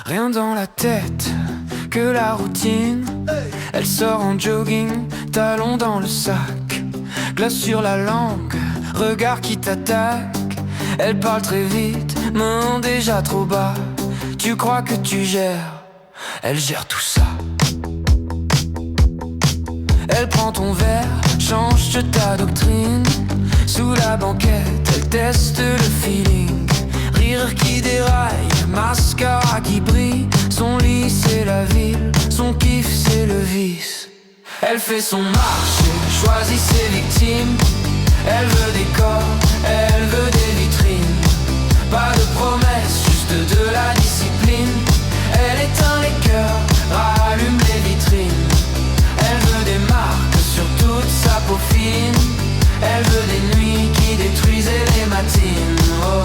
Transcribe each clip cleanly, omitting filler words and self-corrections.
Rien dans la tête que la routine. Elle sort en jogging, talons dans le sac, glace sur la langue, regard qui t'attaque. Elle parle très vite, main déjà trop bas. Tu crois que tu gères, elle gère tout ça. Elle prend ton verre, change de ta doctrine. Sous la banquette, elle teste le feeling. Rire qui déraille, mascara qui brille. Son lit c'est la ville, son kiff c'est le vice. Elle fait son marché, choisit ses victimes. Elle veut des corps, elle veut des vitrines. Pas de promesses, juste de la discipline. Elle éteint les cœurs, rallume les vitrines. Elle veut des marques sur toute sa peau fine. Elle veut des nuits qui détruisaient les matines. Oh.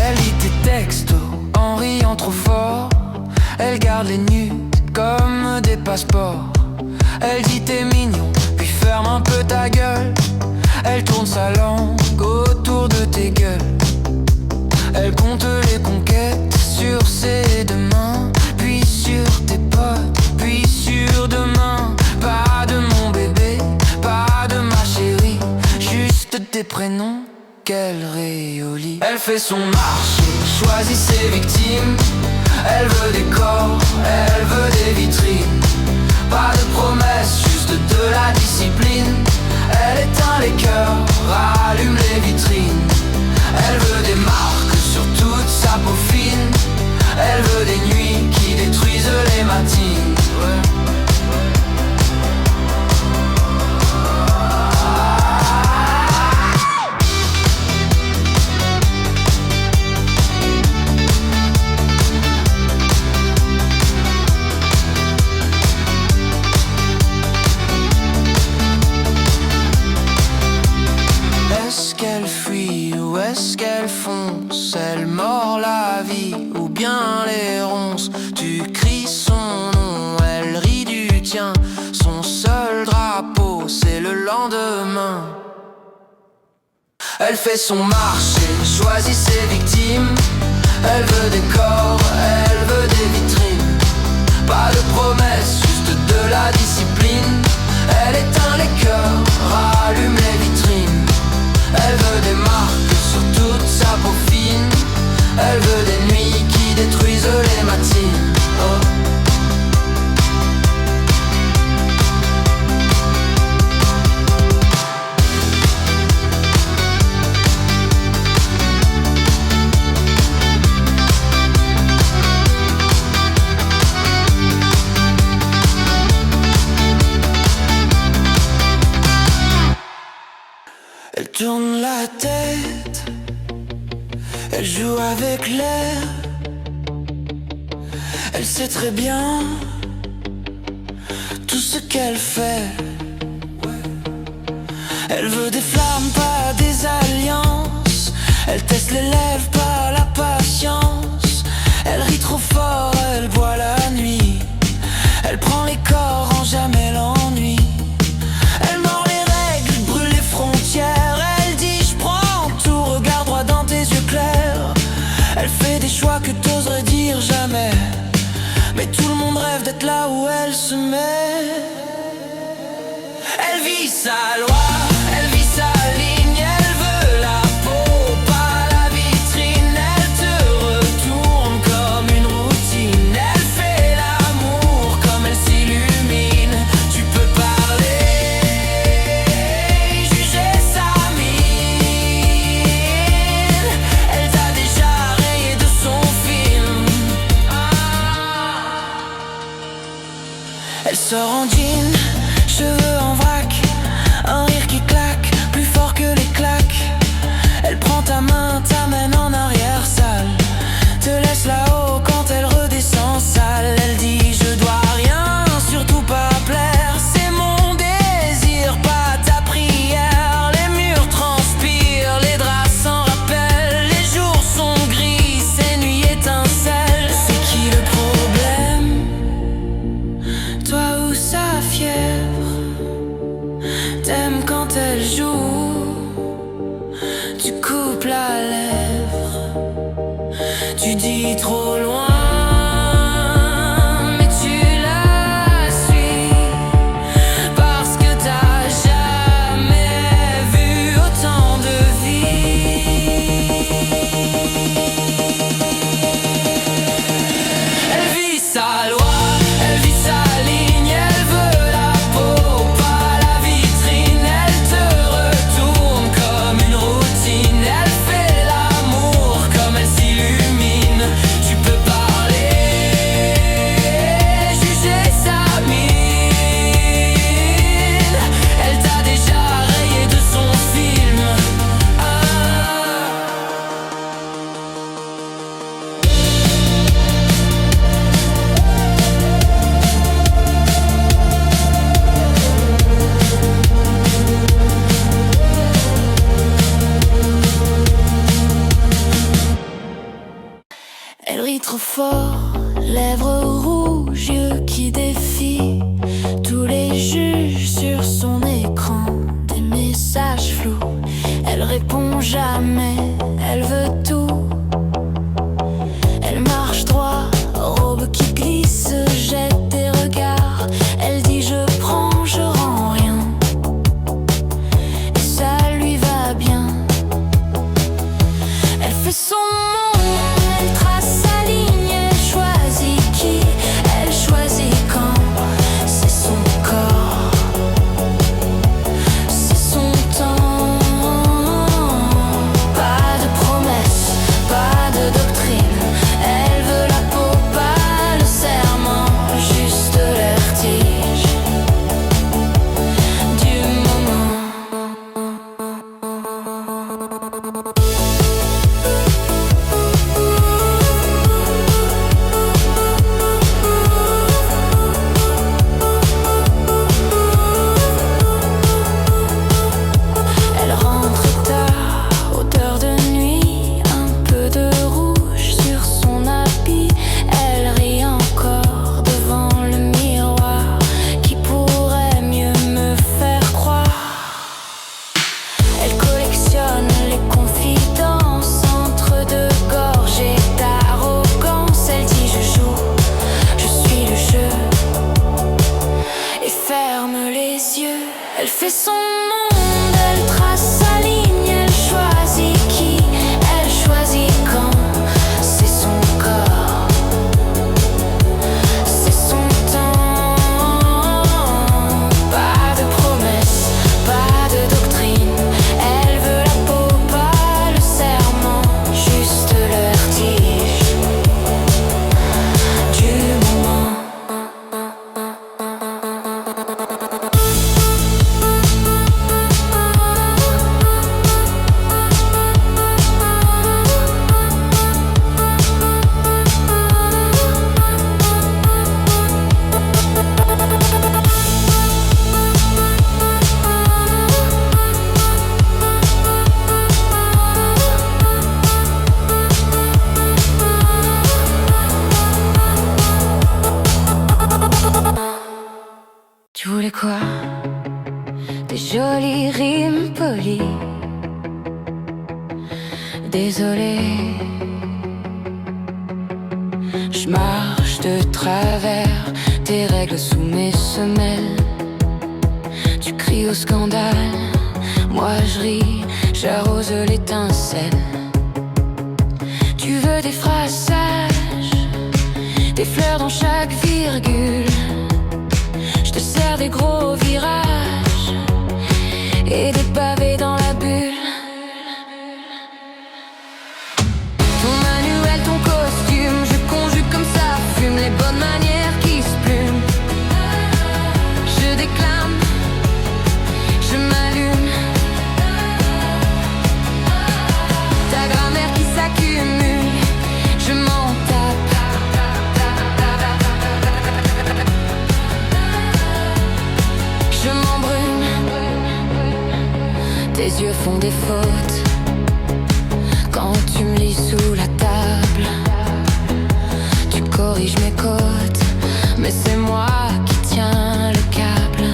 Elle lit tes textos en riant trop fort. Elle garde les nudes comme des passeports. Elle dit t'es mignon, puis ferme un peu ta gueule. Elle tourne sa langue autour de tes gueules. Elle compte les conquêtes sur ses deux mains, puis sur tes potes, puis sur demain. Pas de mon bébé, pas de ma chérie, juste des prénoms qu'elle réolit. Elle fait son marché, choisit ses victimes. Elle veut des corps, elle veut des vitrines. Pas de promesses, juste de la discipline. Elle éteint les cœurs, rallume les vitrines. Elle veut des marques sur toute sa peau fine. Elle veut des nuits qui détruisent les matines. Ouais. Est-ce qu'elle fuit ou est-ce qu'elle fonce? Elle mord la vie ou bien les ronces. Tu cries son nom, elle rit du tien. Son seul drapeau, c'est le lendemain. Elle fait son marché, choisit ses victimes. Elle veut des corps, elle veut des vitrines. Pas de promesses, juste de la discipline. Elle éteint les cœurs, rallume les vitrines. Elle veut des marques sur toute sa peau fine. Elle veut des nuits qui détruisent les matines. Oh. Elle tourne la tête, elle joue avec l'air. Elle sait très bien tout ce qu'elle fait. Elle veut des flammes, pas des alliances. Elle teste les lèvres, pas la patience. Elle rit trop fort, elle boit la nuit. Elle prend les corps, rend jamais l'ennui. Elle mord les règles, brûle les frontières. Elle dit j'prends tout, regarde droit dans tes yeux clairs. Elle fait des choix que t'oserais dire jamais. Mais tout le monde rêve d'être là où elle se met. Elle vit sa loi, elle vit sa ligne. Elle veut la peau, pas la vitrine. Elle te retourne comme une routine. Elle fait l'amour comme elle s'illumine. Tu peux parler, juger sa mine. Elle t'a déjà rayé de son film. Elle sort en jean, cheveux en vrac, un rire qui claque, plus fort que les claques. Elle prend ta main, t'amène en arrière-salle, te laisse là-haut quand elle redescend sale. Elle dit je dois rien, surtout pas plaire. C'est mon désir, pas ta prière. Les murs transpirent, les draps s'en rappellent. Les jours sont gris, ces nuits étincellent. C'est qui le problème? Toi ou sa fièvre? trop loin. Mais tu la suis parce que t'as jamais vu autant de vie. Elle vit sa loi, elle vit sa ligne, elle veut la peau, pas la vitrine. Elle te retourne comme une routine, elle fait l'amour comme elle s'illumine. Tu peux parler, juger sa mine. Elle t'a déjà rayé de son film. Elle rit trop fort, lèvres rouges, yeux qui défient tous les juges sur son écran. Des messages flous, elle répond jamais, elle veut tout. Elle marche droit, robe qui glisse, jette des regards. Elle dit je prends, je rends rien, et ça lui va bien. Elle fait son monde, elle trace sa ligne, elle choisit qui, elle choisit quand. C'est son corps, c'est son temps. Pas de promesses, pas de doctrine. Elle veut la peau, pas le serment, juste le vertige du moment. Elle rentre tard, odeur de nuit, un peu de rouge sur son habit. Elle rit encore devant le miroir, qui pourrait mieux me faire croire. Elle collectionne les confidences entre deux gorgées d'arrogance. Elle dit je joue, je suis le jeu, et ferme les yeux. Elle fait son monde, elle trace sa ligne, elle choisit qui, elle choisit quand. C'est son corps, c'est son temps. Pas de promesses, pas de doctrine. Elle veut la peau, pas le serment, juste le vertige du moment. Tu voulais quoi? Des jolies rimes polies. Désolé, je marche de travers tes règles sous mes semelles. Tu cries au scandale, moi je ris, j'arrose l'étincelle. Tu veux des phrases sages, des fleurs dans chaque virgule. Je te sers des gros virages et des pavés dans la bulle. Ton manuel, ton costume, je conjugue comme ça fume les bonnes manières qui se plument. Je déclame, je m'allume. Ta grammaire qui s'accumule, je m'en tape. Je m'embrume, tes yeux font des fautes quand tu me lis sous la table. Tu corriges mes côtes, mais c'est moi qui tiens le câble.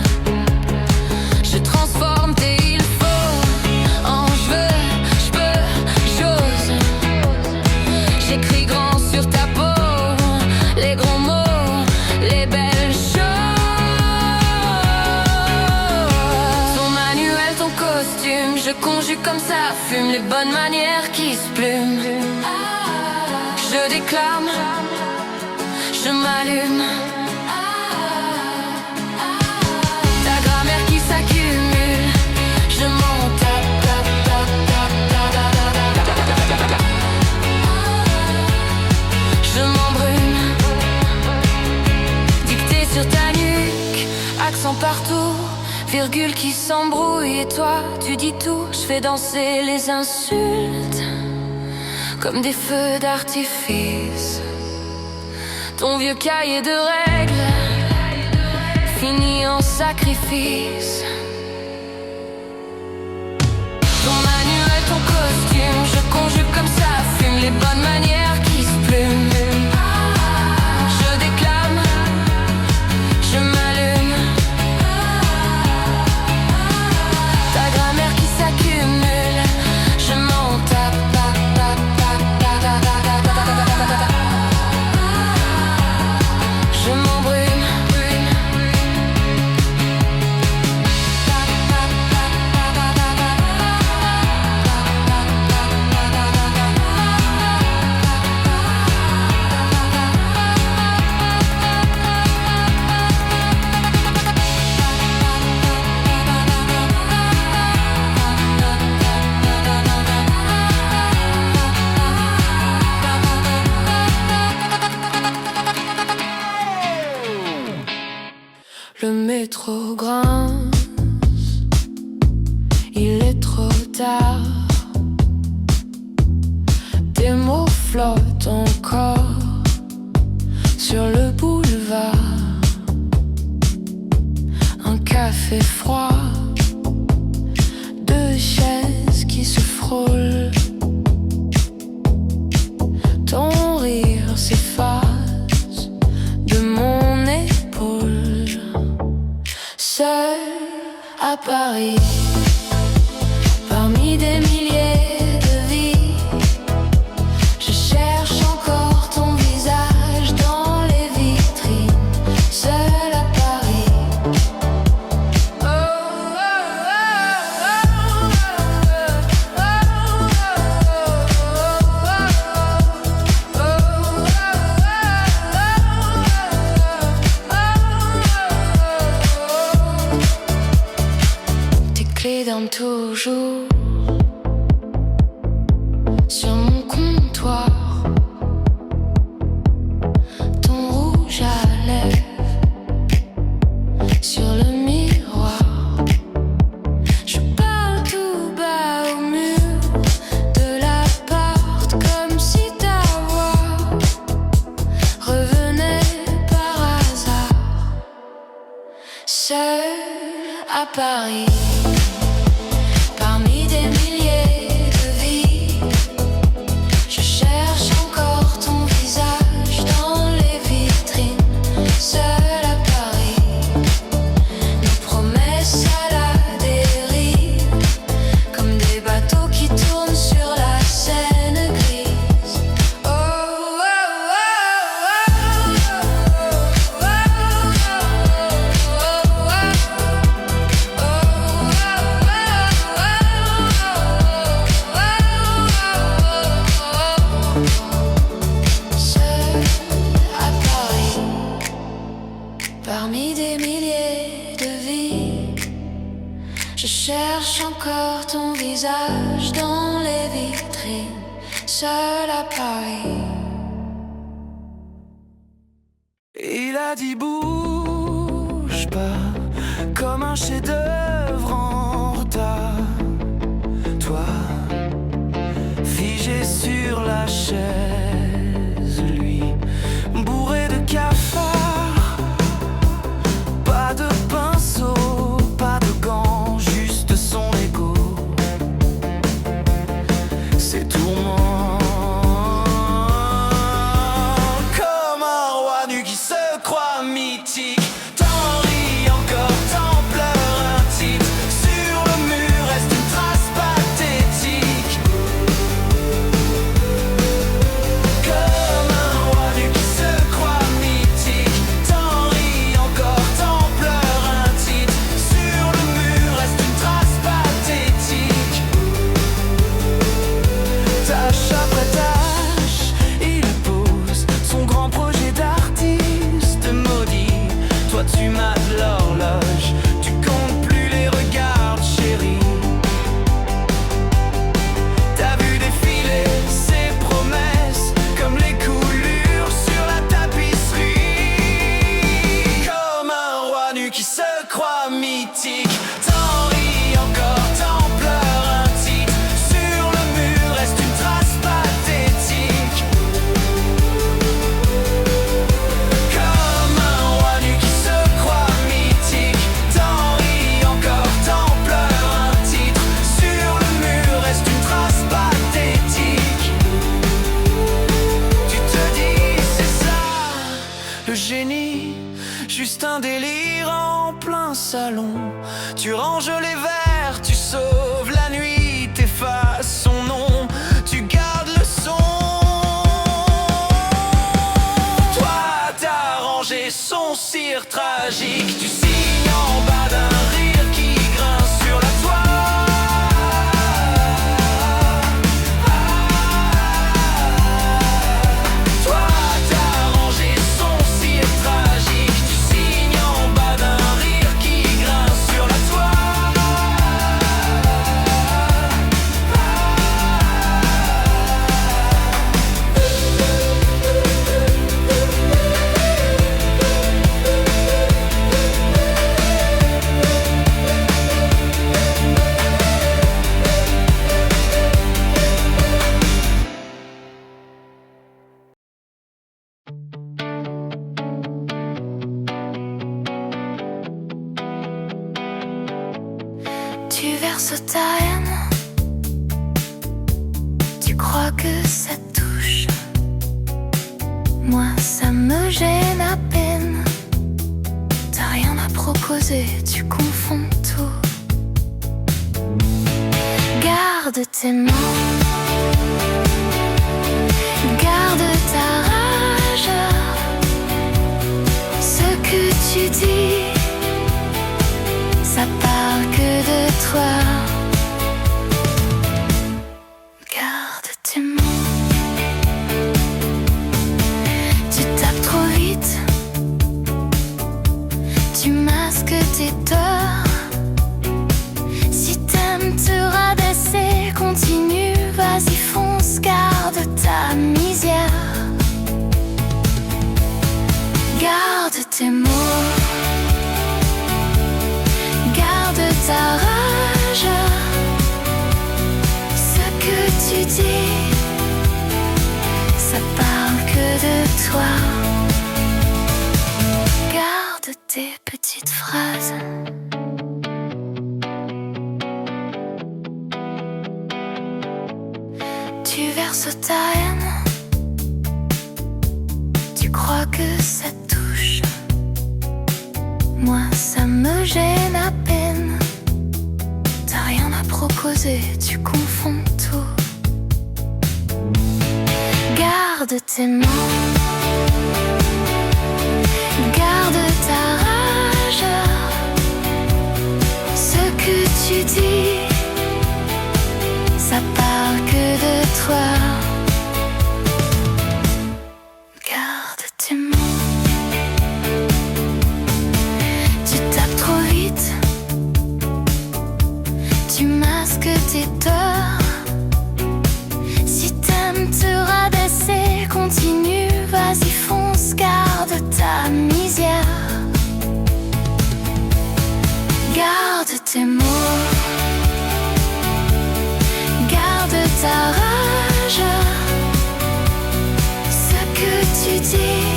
Je transforme tes il faut en je veux, je peux, j'ose. J'écris grand sur ta peau. fume, les bonnes manières qui se plument. Je déclame, je m'allume. Ta grammaire qui s'accumule, je m'en tape. Je m'embrume, dictée sur ta nuque, accent partout, virgule qui s'embrouille. Et toi, tu dis tout, je fais danser les insultes comme des feux d'artifice. Ton vieux cahier de règles finit en sacrifice. Ton manuel, ton costume, je conjugue comme ça fume, les bonnes manières qui se plument. Je déclame, je m'allume. Ta grammaire qui s'accumule, je m'en tape. Je m'embrume. Le métro grince, il est trop tard. Tes mots flottent encore sur le boulevard. Un café froid, deux chaises qui se frôlent. Ton rire s'efface de mon épaule. Seul à Paris, parmi des milliers de vies, je cherche encore ton visage dans les vitrines. Seul à Paris. Oh, oh, clés dorment toujours sur mon comptoir. Ton rouge à lèvres sur le miroir. Je parle tout bas au mur de l'appart, comme si ta voix revenait par hasard. Seul à Paris, parmi des milliers de vies, je cherche encore ton visage dans les vitrines. Seul à Paris, nos promesses à la dérive, comme des bateaux qui tournent sur la Seine grise. Oh, oh, oh, oh, oh, parmi des milliers de vies, je cherche encore ton visage dans les vitrines. Seul à Paris. Il a dit bouge pas, comme un chef-d'œuvre en retard. Toi, figé sur la chaise, lui, bourré de cafards. Pas de pinceau, pas de gants, juste son ego. Ses tourments, comme un roi nu qui se croit mythique. T'en ris encore, t'en pleures un tic. génie, juste un délire en plein salon. Tu ranges les verres, tu sauves la nuit, t'effaces son nom, tu gardes le son. Toi t'as rangé son cire tragique, tu signes en bas d'un rire qui grince sur la toile. Toi t'as rangé son cire tragique, tu signes en bas d'un rire qui grince sur la toile. Tu verses ta haine, tu crois que ça touche. Moi ça me gêne à peine. T'as rien à proposer, tu confonds tout. Garde tes mots, garde ta rage. Ce que tu dis, ça parle que de toi. Garde tes mots. Tu tapes trop vite, tu masques tes torts. Si t'aimes te rabaisser, continue, vas-y fonce, garde ta misère. Garde tes mots, garde ta rage. Ce que tu dis, ça parle que de toi. Garde tes petites phrases. Tu verses ta haine, tu crois que ça touche. Moi ça me gêne à peine. T'as rien à proposer, tu confonds tout. Garde tes mots, garde ta rage. Ce que tu dis, ça parle que de toi. Garde tes mots. Tu tapes trop vite, tu masques tes torts. Si t'aimes te rabaisser, continue, vas-y fonce, garde ta misère. Garde tes mots, garde ta rage. Ce que tu dis,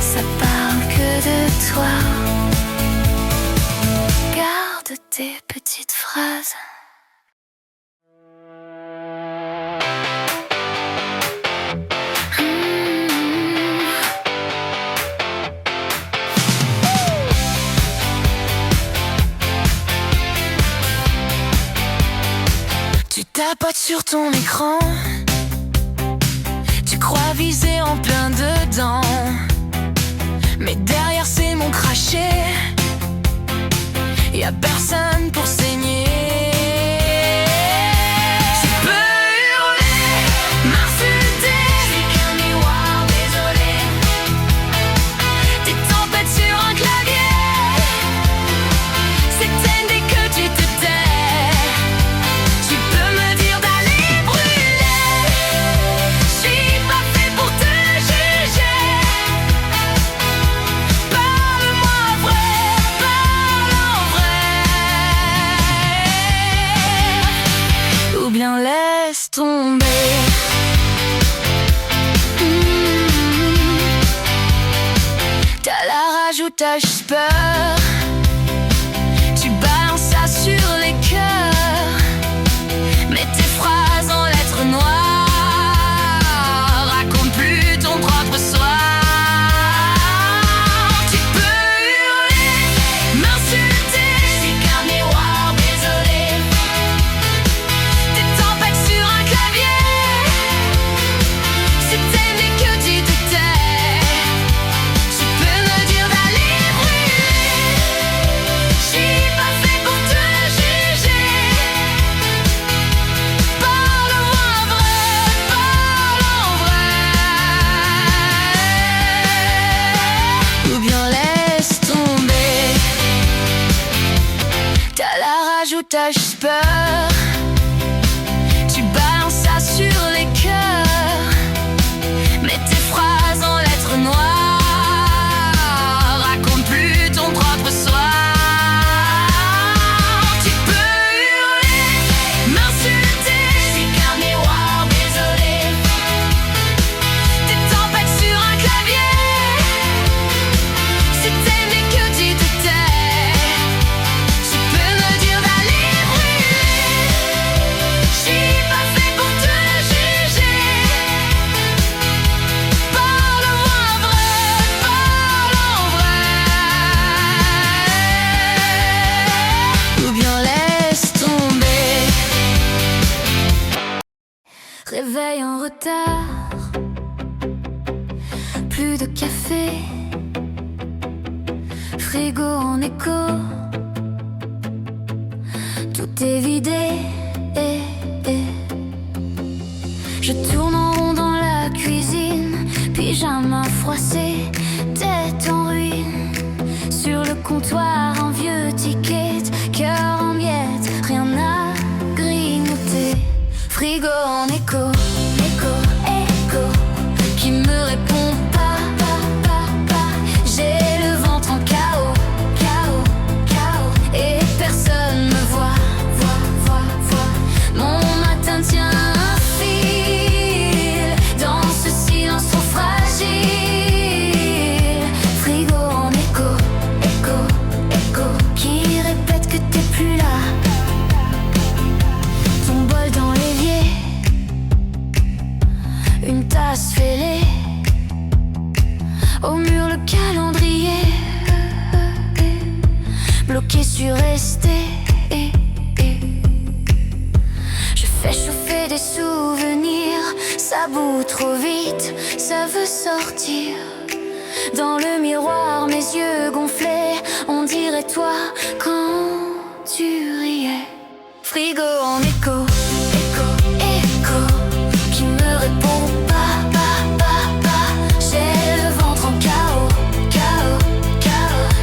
ça parle que de toi. Garde tes petites phrases. Tu tapotes sur ton écran, tu crois viser en plein dedans, mais derrière ces mots crachés, y'a personne pour saigner. Tu peux hurler, m'insulter, c'est qu'un miroir désolé. Tes tempêtes sur un clavier s'éteignent dès que tu te tais. Tu peux me dire d'aller brûler, j'suis pas fait pour te juger. Parle-moi vrai, parle en vrai, ou bien laisse tomber. T'as la rage ou t'as juste peur, tu balances ça sur les cœurs. Mets tes phrases en lettres noires, raconte plus ton propre soir. t'as juste peur. Tu balances ça sur les cœurs. Mets tes phrases en lettres noires. Raconte plus ton propre soir. Tu peux hurler, m'insulter. Je suis qu'un miroir, désolé. Des tempêtes sur un clavier. Si t'aimais que tu te tais. Tu peux me dire d'aller brûler. Je suis pas fait pour te juger. Parle-moi vrai, parle en vrai. Ou bien laisse tomber. Réveil en retard. Plus de café. Frigo en écho. Tout est vidé. Je tourne en rond dans la cuisine. Pyjama froissé, tête en ruine. Sur le comptoir, un vieux ticket. Cœur en miettes, rien à grignoter. Frigo en écho. Qui me répond pas. J'ai le ventre en chaos. Et personne me voit. Mon matin tient un fil dans ce silence trop fragile. Frigo en écho. Qui répète que t'es plus là. Ton bol dans l'évier. Une tasse fêlée. Au mur le calendrier. Bloqué sur resté. Je fais chauffer des souvenirs. Ça bout trop vite, ça veut sortir. Dans le miroir, mes yeux gonflés. On dirait toi quand tu riais. Frigo en écho. Qui me répond pas. J'ai le ventre en chaos.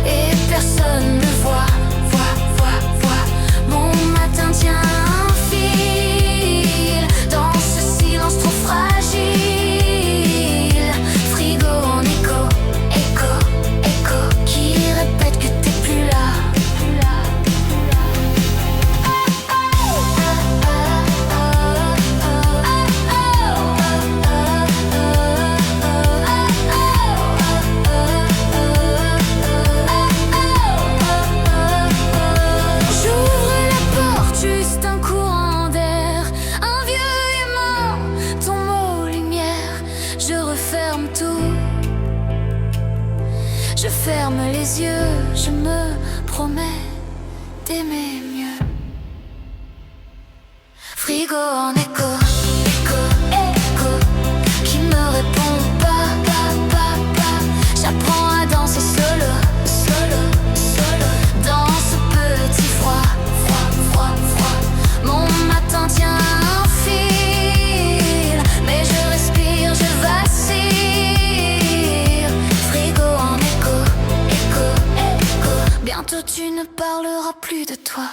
Et personne me voit. Mon matin tient un fil dans ce silence trop fragile. Frigo en écho. Qui répète que t'es plus là. J'ouvre la porte, juste un courant d'air. Un vieux aimant, ton mot lumière. Je referme tout. Je ferme les yeux, je me promets d'aimer mieux. Frigo en écho. Qui me répond pas. J'apprends à danser solo. Dans ce petit froid. Mon matin tient un fil. Mais je respire, je vacille. Frigo en écho. Bientôt tu ne parleras plus de toi.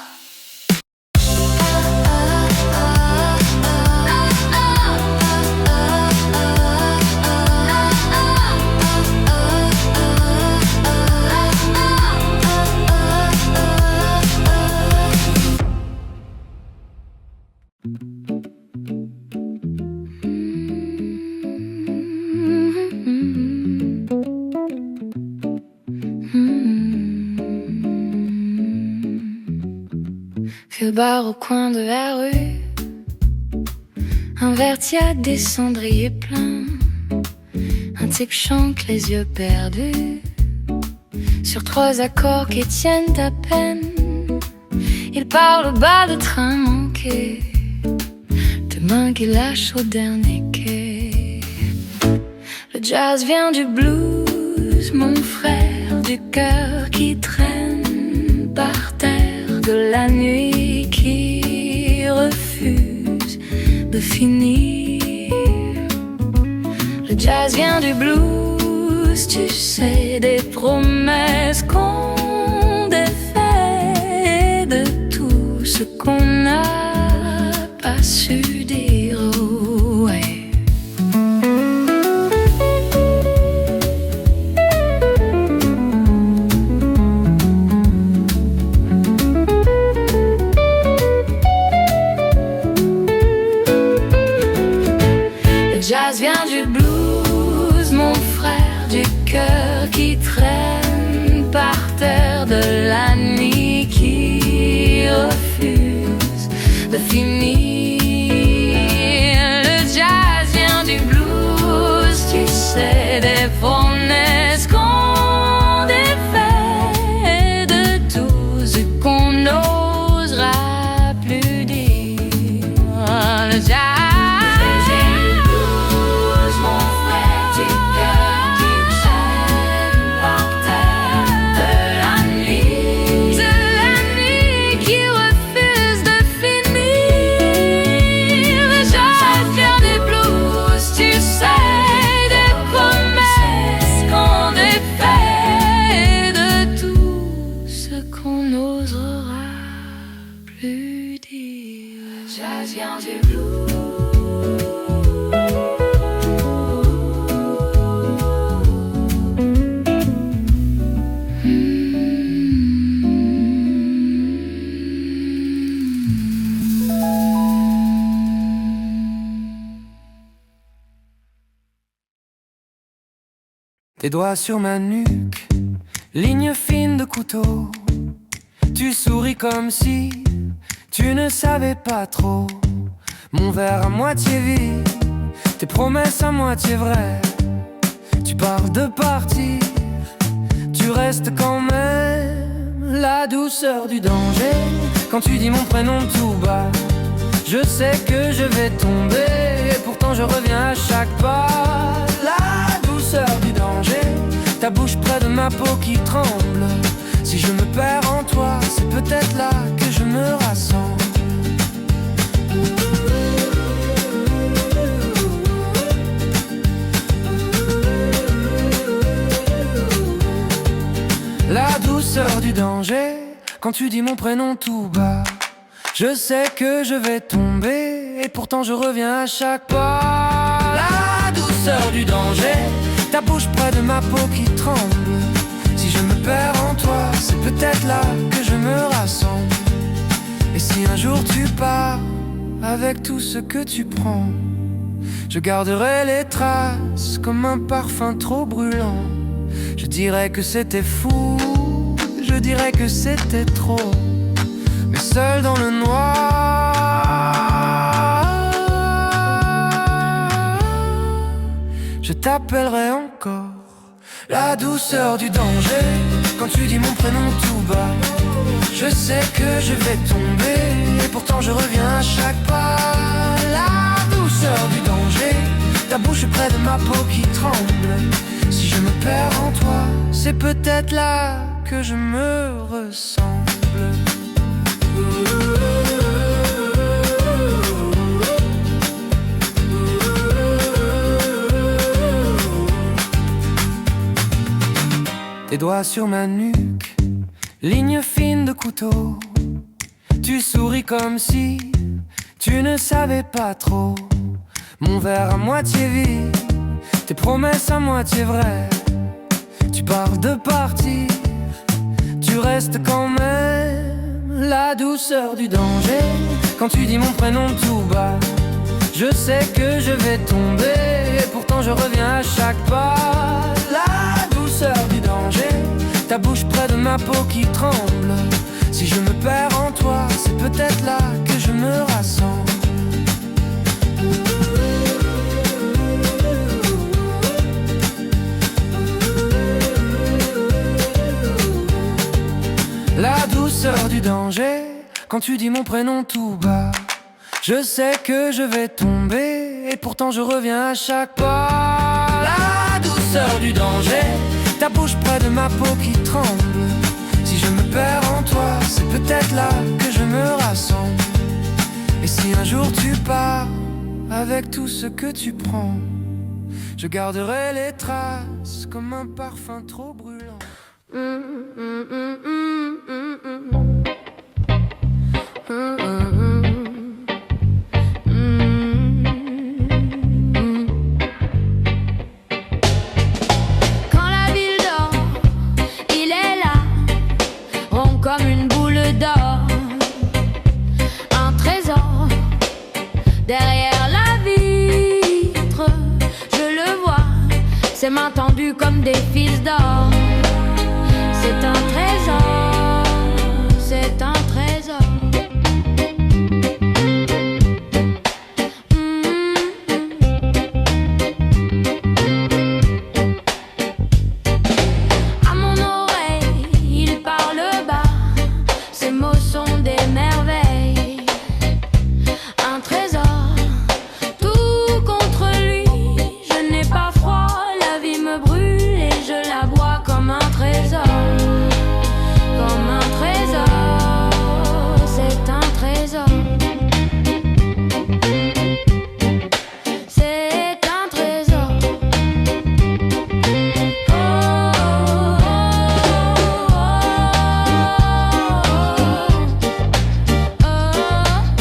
Vieux bar au coin de la rue. Un verre tiède, des cendriers pleins. Un type chante les yeux perdus sur 3 accords qui tiennent à peine. Il parle bas de train manqué, de mains qui lâchent au dernier quai. Le jazz vient du blues, mon frère, du cœur qui traîne par terre, de la nuit qui refuse de finir. Le jazz vient du blues, tu sais, des promesses qu'on défait, de tout ce ce qu'on n'a pas su dire. Oh, ouais. Le jazz vient du blues, mon frère, du cœur qui traîne par terre, de la nuit qui refuse de finir. Le jazz vient du blues, tu sais, des promesses qu'on défait, de tout ce qu'on n'osera plus dire. Le jazz tes doigts sur ma nuque, ligne fine de couteau. Tu souris comme si tu ne savais pas trop. Mon verre à moitié vide, tes promesses à moitié vraies. Tu parles de partir, tu restes quand même. La douceur du danger, quand tu dis mon prénom tout bas. Je sais que je vais tomber, et pourtant je reviens à chaque pas. La douceur du danger, ta bouche près de ma peau qui tremble. Si je me perds en toi, c'est peut-être là que je me rassemble. La douceur du danger, quand tu dis mon prénom tout bas. Je sais que je vais tomber, et pourtant je reviens à chaque pas. La douceur du danger, ta bouche près de ma peau qui tremble. Si je me perds en toi, c'est peut-être là que je me rassemble. Et si un jour tu pars, avec tout ce que tu prends, je garderai les traces comme un parfum trop brûlant. Je dirais que c'était fou, je dirais que c'était trop, mais seul dans le noir, je t'appellerai encore. La douceur du danger, quand tu dis mon prénom tout bas. Je sais que je vais tomber, et pourtant je reviens à chaque pas. La douceur du danger, ta bouche près de ma peau qui tremble. Si je me perds en toi, c'est peut-être là que je me ressemble. Tes doigts sur ma nuque, ligne fine de couteau. Tu souris comme si tu ne savais pas trop. Mon verre à moitié vide, tes promesses à moitié vraies. Tu parles de partir, tu restes quand même. La douceur du danger, quand tu dis mon prénom tout bas. Je sais que je vais tomber, et pourtant je reviens à chaque pas. La douceur du danger, ta bouche près de ma peau qui tremble. Si je me perds en toi, c'est peut-être là que je me rassemble. La douceur du danger, quand tu dis mon prénom tout bas. Je sais que je vais tomber, et pourtant je reviens à chaque pas. La douceur du danger, ta bouche près de ma peau qui tremble. Si je me perds en toi, c'est peut-être là que je me rassemble. Et si un jour tu pars, avec tout ce que tu prends, je garderai les traces comme un parfum trop brûlant. mains tendues comme des fils d'or. C'est un trésor, c'est un trésor. À mon oreille, il parle bas, ses mots sont des merveilles. Un trésor, tout contre lui, je n'ai pas froid, la vie me brûle et je la bois comme un trésor. Comme un trésor, c'est un trésor. C'est un trésor. Oh, oh, oh,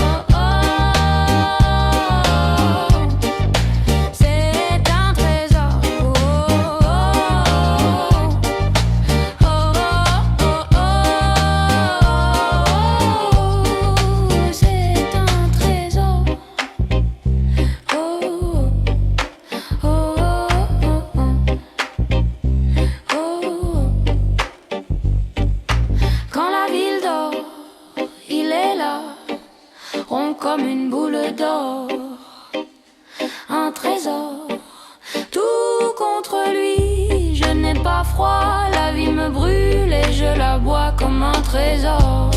oh, oh. C'est un trésor. Oh, oh, oh, oh, oh. C'est un trésor. Oh, oh, oh, oh, oh. Quand la ville dort, il est là, rond comme une boule d'or. Un trésor, tout contre lui, je n'ai pas froid, la vie me brûle et je la bois comme un trésor.